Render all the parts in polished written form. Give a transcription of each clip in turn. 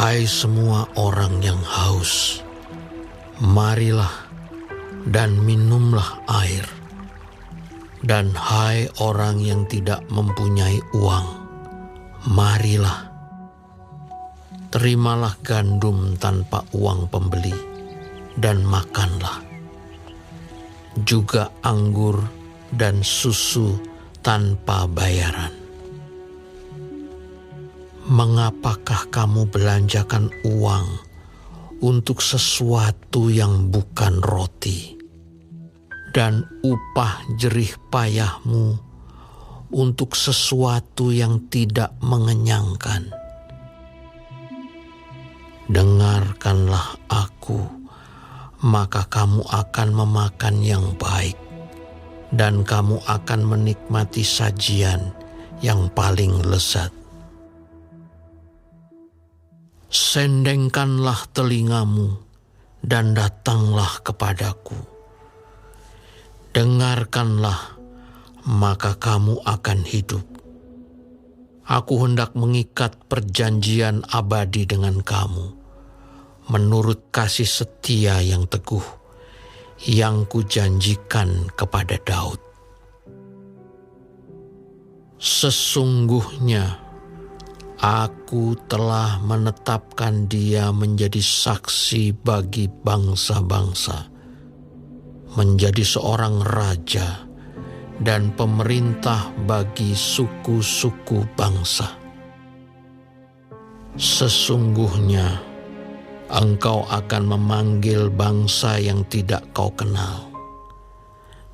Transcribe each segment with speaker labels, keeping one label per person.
Speaker 1: Hai semua orang yang haus, marilah dan minumlah air. Dan hai orang yang tidak mempunyai uang, marilah, terimalah gandum tanpa uang pembeli, dan makanlah. Juga anggur dan susu tanpa bayaran. Mengapakah kamu belanjakan uang untuk sesuatu yang bukan roti, dan upah jerih payahmu untuk sesuatu yang tidak mengenyangkan? Dengarkanlah aku, maka kamu akan memakan yang baik, dan kamu akan menikmati sajian yang paling lezat. Sendengkanlah telingamu dan datanglah kepadaku. Dengarkanlah, maka kamu akan hidup. Aku hendak mengikat perjanjian abadi dengan kamu, menurut kasih setia yang teguh, yang kujanjikan kepada Daud. Sesungguhnya aku telah menetapkan dia menjadi saksi bagi bangsa-bangsa, menjadi seorang raja dan pemerintah bagi suku-suku bangsa. Sesungguhnya engkau akan memanggil bangsa yang tidak kau kenal,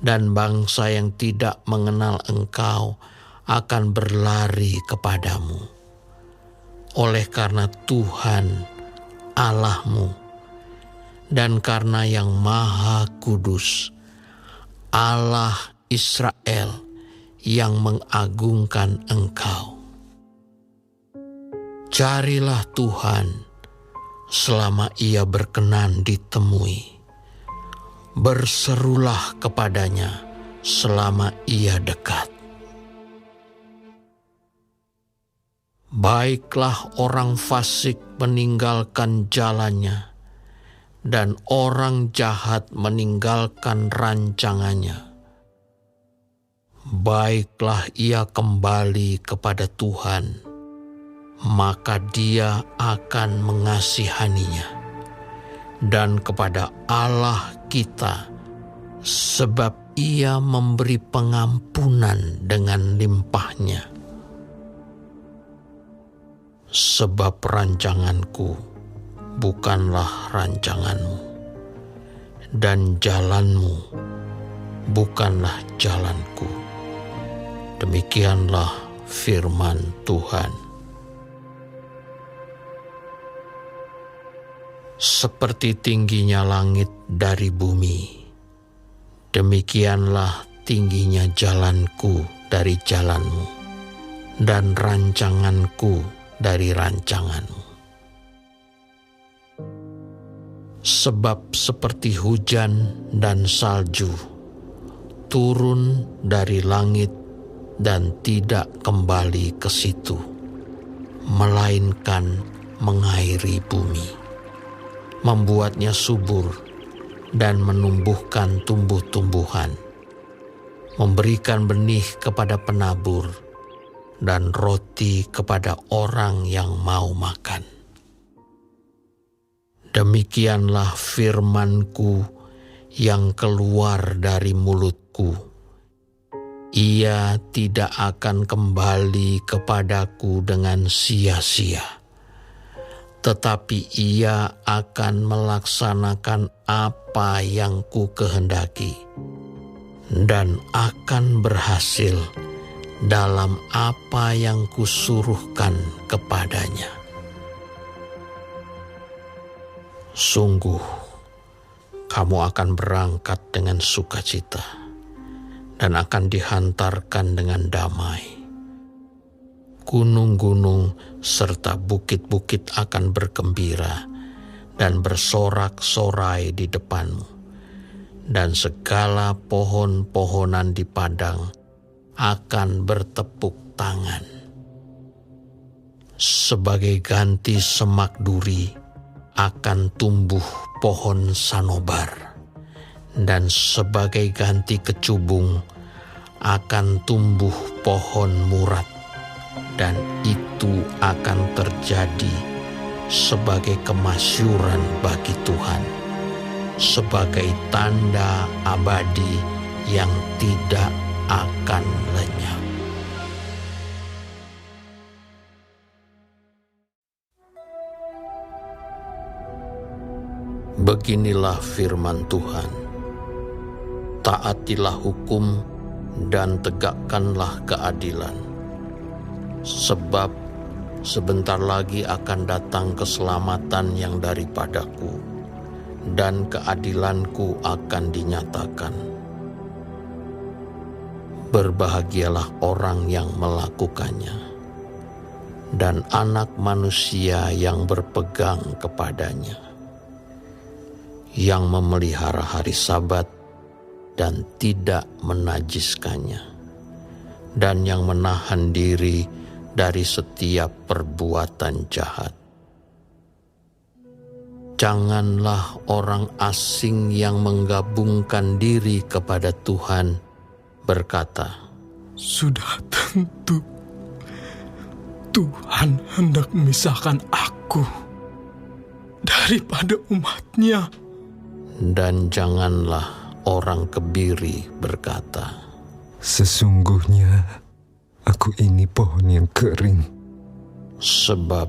Speaker 1: dan bangsa yang tidak mengenal engkau akan berlari kepadamu. Oleh karena Tuhan Allahmu dan karena Yang Maha Kudus, Allah Israel, yang mengagungkan engkau. Carilah Tuhan selama Ia berkenan ditemui. Berserulah kepadanya selama Ia dekat. Baiklah orang fasik meninggalkan jalannya, dan orang jahat meninggalkan rancangannya. Baiklah ia kembali kepada Tuhan, maka Dia akan mengasihaninya, dan kepada Allah kita, sebab Ia memberi pengampunan dengan limpahnya. Sebab rancanganku bukanlah rancanganmu, dan jalanmu bukanlah jalanku. Demikianlah firman Tuhan. Seperti tingginya langit dari bumi, demikianlah tingginya jalanku dari jalanmu, dan rancanganku dari rancanganmu. Sebab seperti hujan dan salju turun dari langit dan tidak kembali ke situ, melainkan mengairi bumi, membuatnya subur dan menumbuhkan tumbuh-tumbuhan, memberikan benih kepada penabur, dan roti kepada orang yang mau makan. Demikianlah firman-Ku yang keluar dari mulut-Ku. Ia tidak akan kembali kepadaku dengan sia-sia, tetapi ia akan melaksanakan apa yang Ku kehendaki, dan akan berhasil dalam apa yang Kusuruhkan kepadanya. Sungguh, kamu akan berangkat dengan sukacita dan akan dihantarkan dengan damai. Gunung-gunung serta bukit-bukit akan bergembira dan bersorak-sorai di depanmu, dan segala pohon-pohonan di padang akan bertepuk tangan. Sebagai ganti semak duri akan tumbuh pohon sanobar, dan sebagai ganti kecubung akan tumbuh pohon murat, dan itu akan terjadi sebagai kemasyuran bagi Tuhan, sebagai tanda abadi yang tidak akan lenyap. Beginilah firman Tuhan: taatilah hukum dan tegakkanlah keadilan, sebab sebentar lagi akan datang keselamatan yang daripadaku, dan keadilanku akan dinyatakan. Berbahagialah orang yang melakukannya, dan anak manusia yang berpegang kepadanya, yang memelihara hari Sabat dan tidak menajiskannya, dan yang menahan diri dari setiap perbuatan jahat. Janganlah orang asing yang menggabungkan diri kepada Tuhan berkata,
Speaker 2: "Sudah tentu Tuhan hendak memisahkan aku daripada umat-Nya."
Speaker 1: Dan janganlah orang kebiri berkata,
Speaker 3: "Sesungguhnya aku ini pohon yang kering."
Speaker 1: Sebab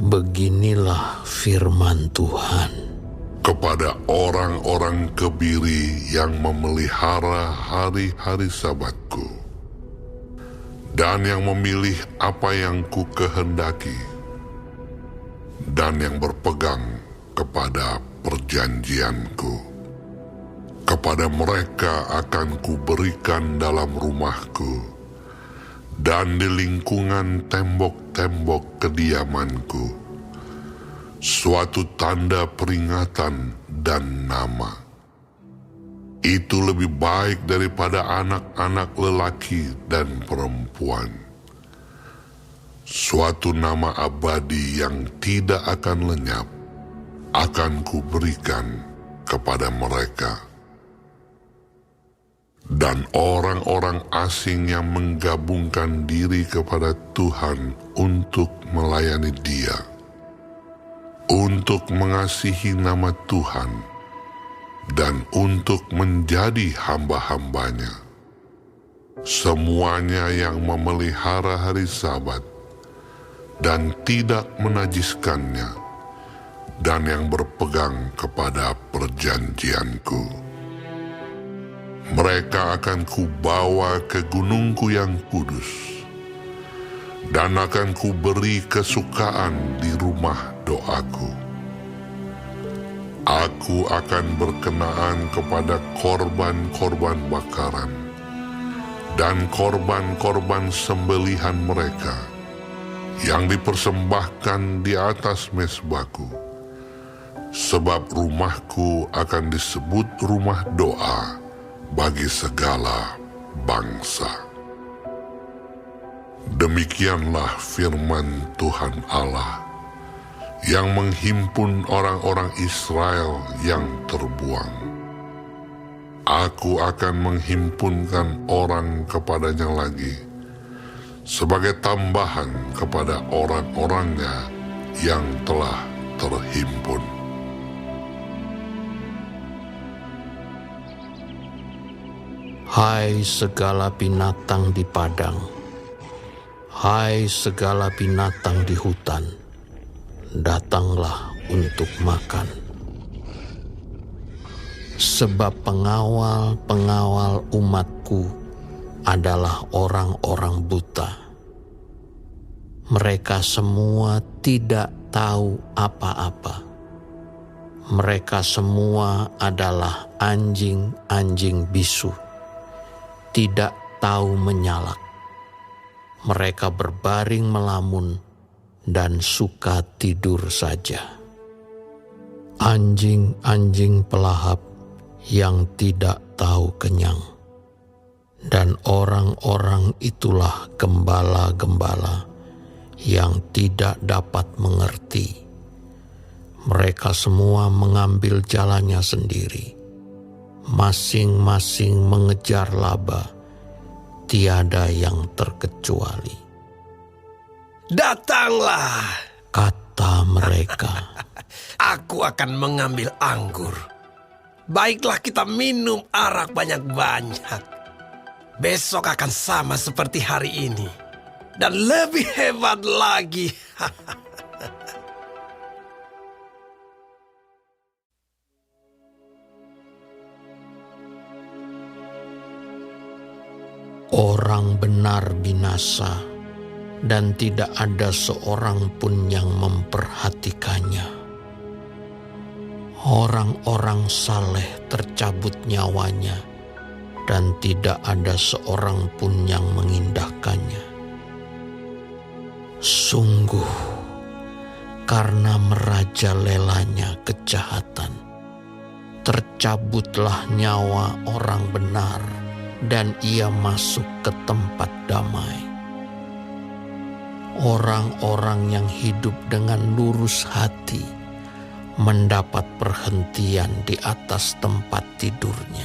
Speaker 1: beginilah firman Tuhan:
Speaker 4: kepada orang-orang kebiri yang memelihara hari-hari Sabatku, dan yang memilih apa yang ku kehendaki, dan yang berpegang kepada perjanjianku, kepada mereka akan kuberikan dalam rumahku dan di lingkungan tembok-tembok kediamanku suatu tanda peringatan dan nama. Itu lebih baik daripada anak-anak lelaki dan perempuan. Suatu nama abadi yang tidak akan lenyap akan kuberikan kepada mereka. Dan orang-orang asing yang menggabungkan diri kepada Tuhan untuk melayani Dia, untuk mengasihi nama Tuhan, dan untuk menjadi hamba-hambanya, semuanya yang memelihara hari Sabat dan tidak menajiskannya, dan yang berpegang kepada perjanjianku, mereka akan kubawa ke gunungku yang kudus, dan akan kuberi kesukaan di rumah doaku. Aku akan berkenaan kepada korban-korban bakaran dan korban-korban sembelihan mereka yang dipersembahkan di atas mezbahku. Sebab rumahku akan disebut rumah doa bagi segala bangsa. Demikianlah firman Tuhan Allah yang menghimpun orang-orang Israel yang terbuang. Aku akan menghimpunkan orang kepadanya lagi, sebagai tambahan kepada orang-orangnya yang telah terhimpun.
Speaker 1: Hai segala binatang di padang, hai segala binatang di hutan, datanglah untuk makan. Sebab pengawal-pengawal umatku adalah orang-orang buta. Mereka semua tidak tahu apa-apa. Mereka semua adalah anjing-anjing bisu, tidak tahu menyalak. Mereka berbaring melamun dan suka tidur saja. Anjing-anjing pelahap yang tidak tahu kenyang. Dan orang-orang itulah gembala-gembala yang tidak dapat mengerti. Mereka semua mengambil jalannya sendiri, masing-masing mengejar laba, tiada yang terkecuali.
Speaker 5: Datanglah,
Speaker 1: Kata mereka,
Speaker 5: aku akan mengambil anggur. Baiklah kita minum arak banyak-banyak. Besok akan sama seperti hari ini. Dan lebih hebat lagi.
Speaker 1: orang benar binasa, dan tidak ada seorang pun yang memperhatikannya. Orang-orang saleh tercabut nyawanya, dan tidak ada seorang pun yang mengindahkannya. Sungguh, karena merajalelanya kejahatan, tercabutlah nyawa orang benar, dan ia masuk ke tempat damai. Orang-orang yang hidup dengan lurus hati mendapat perhentian di atas tempat tidurnya.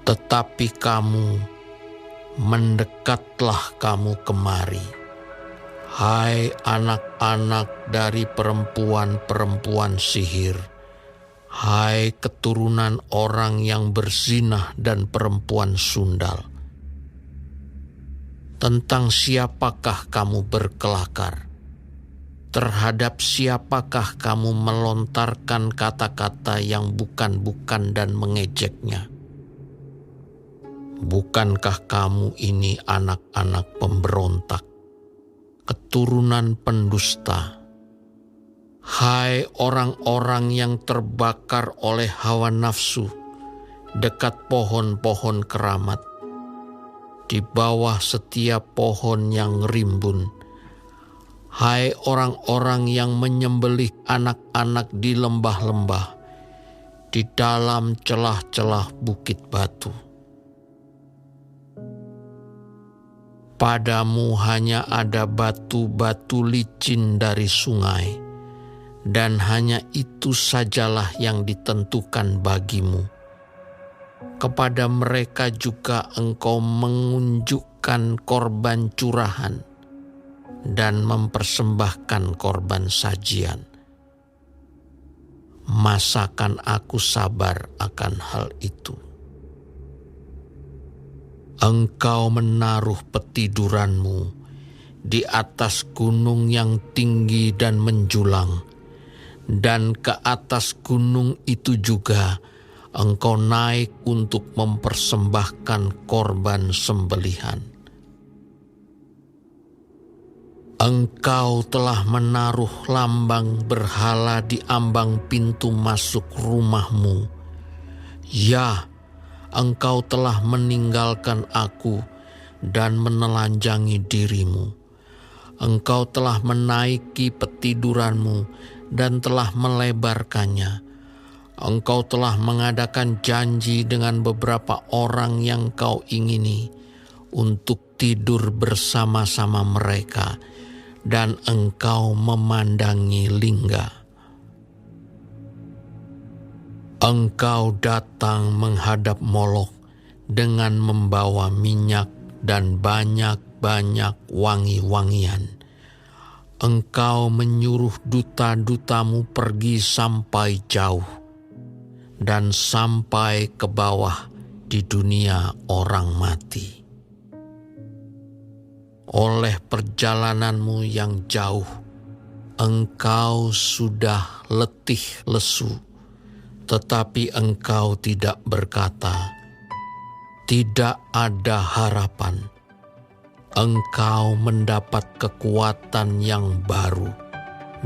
Speaker 1: Tetapi kamu, mendekatlah kamu kemari, hai anak-anak dari perempuan-perempuan sihir, hai keturunan orang yang berzinah dan perempuan sundal. Tentang siapakah kamu berkelakar? Terhadap siapakah kamu melontarkan kata-kata yang bukan-bukan dan mengejeknya? Bukankah kamu ini anak-anak pemberontak, keturunan pendusta? Hai orang-orang yang terbakar oleh hawa nafsu dekat pohon-pohon keramat, di bawah setiap pohon yang rimbun. Hai orang-orang yang menyembelih anak-anak di lembah-lembah, di dalam celah-celah bukit batu. Padamu hanya ada batu-batu licin dari sungai, dan hanya itu sajalah yang ditentukan bagimu. Kepada mereka juga engkau mengunjukkan korban curahan dan mempersembahkan korban sajian. Masakan aku sabar akan hal itu? Engkau menaruh petiduranmu di atas gunung yang tinggi dan menjulang, dan ke atas gunung itu juga engkau naik untuk mempersembahkan korban sembelihan. Engkau telah menaruh lambang berhala di ambang pintu masuk rumahmu. Ya, engkau telah meninggalkan aku dan menelanjangi dirimu. Engkau telah menaiki petiduranmu dan telah melebarkannya. Engkau telah mengadakan janji dengan beberapa orang yang kau ingini untuk tidur bersama-sama mereka, dan engkau memandangi lingga. Engkau datang menghadap Molok dengan membawa minyak dan banyak-banyak wangi-wangian. Engkau menyuruh duta-dutamu pergi sampai jauh dan sampai ke bawah di dunia orang mati. Oleh perjalananmu yang jauh, engkau sudah letih lesu, tetapi engkau tidak berkata, "Tidak ada harapan." Engkau mendapat kekuatan yang baru,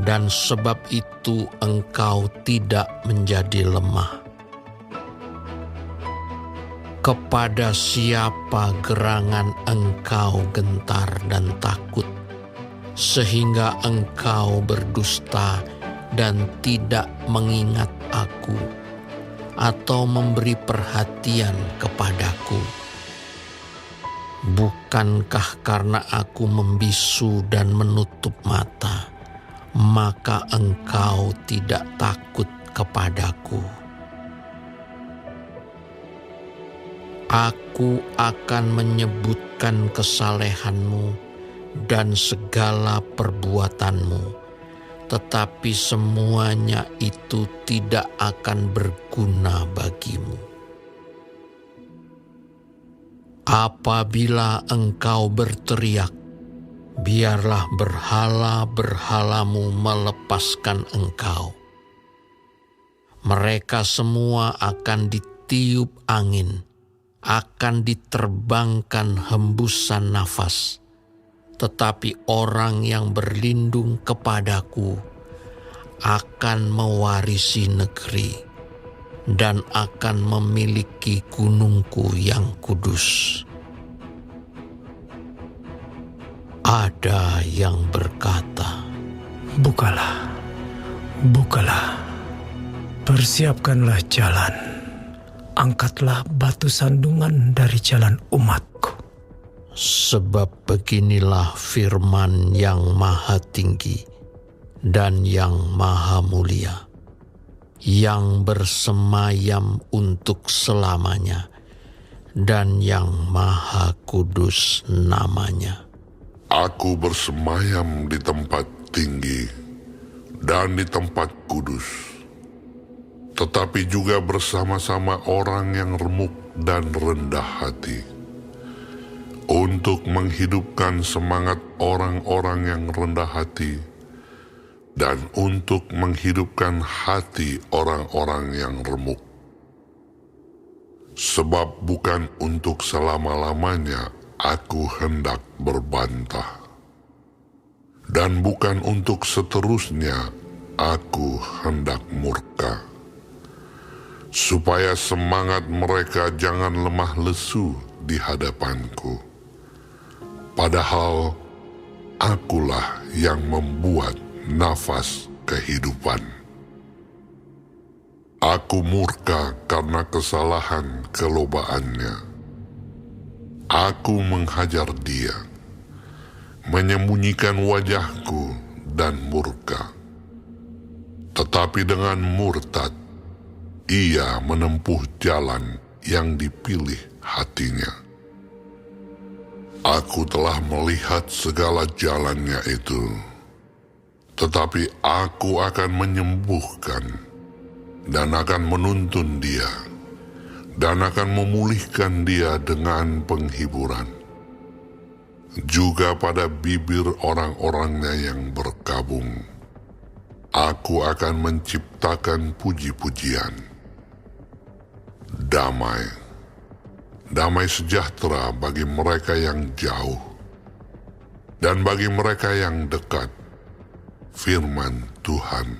Speaker 1: dan sebab itu engkau tidak menjadi lemah. Kepada siapa gerangan engkau gentar dan takut, sehingga engkau berdusta dan tidak mengingat aku, atau memberi perhatian kepadaku? Bukankah karena aku membisu dan menutup mata, maka engkau tidak takut kepadaku? Aku akan menyebutkan kesalehanmu dan segala perbuatanmu, tetapi semuanya itu tidak akan berguna bagimu. Apabila engkau berteriak, biarlah berhala-berhalamu melepaskan engkau. Mereka semua akan ditiup angin, akan diterbangkan hembusan nafas. Tetapi orang yang berlindung kepadaku akan mewarisi negeri dan akan memiliki gunungku yang kudus. Ada yang berkata,
Speaker 2: Bukalah, bukalah, persiapkanlah jalan, angkatlah batu sandungan dari jalan umatku.
Speaker 1: sebab beginilah firman yang maha tinggi dan yang maha mulia, yang bersemayam untuk selamanya, dan yang maha kudus namanya.
Speaker 4: Aku bersemayam di tempat tinggi dan di tempat kudus, tetapi juga bersama-sama orang yang remuk dan rendah hati, untuk menghidupkan semangat orang-orang yang rendah hati dan untuk menghidupkan hati orang-orang yang remuk. Sebab bukan untuk selama-lamanya aku hendak berbantah, dan bukan untuk seterusnya aku hendak murka, supaya semangat mereka jangan lemah lesu di hadapanku. Padahal akulah yang membuat nafas kehidupan. Aku murka karena kesalahan kelobaannya. Aku menghajar dia, menyembunyikan wajahku dan murka. Tetapi dengan murtad, ia menempuh jalan yang dipilih hatinya. Aku telah melihat segala jalannya itu, tetapi aku akan menyembuhkan dan akan menuntun dia, dan akan memulihkan dia dengan penghiburan. Juga pada bibir orang-orangnya yang berkabung, aku akan menciptakan puji-pujian. Damai, damai sejahtera bagi mereka yang jauh, dan bagi mereka yang dekat, firman Tuhan,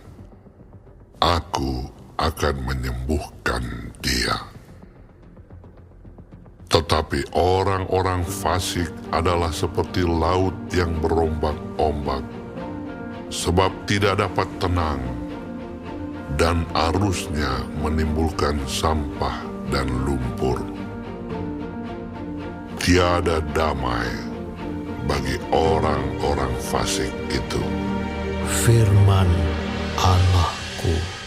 Speaker 4: aku akan menyembuhkan dia. Tetapi orang-orang fasik adalah seperti laut yang berombak-ombak, sebab tidak dapat tenang, dan arusnya menimbulkan sampah dan lumpur. Tiada damai bagi orang-orang fasik itu.
Speaker 1: Firman Allahku.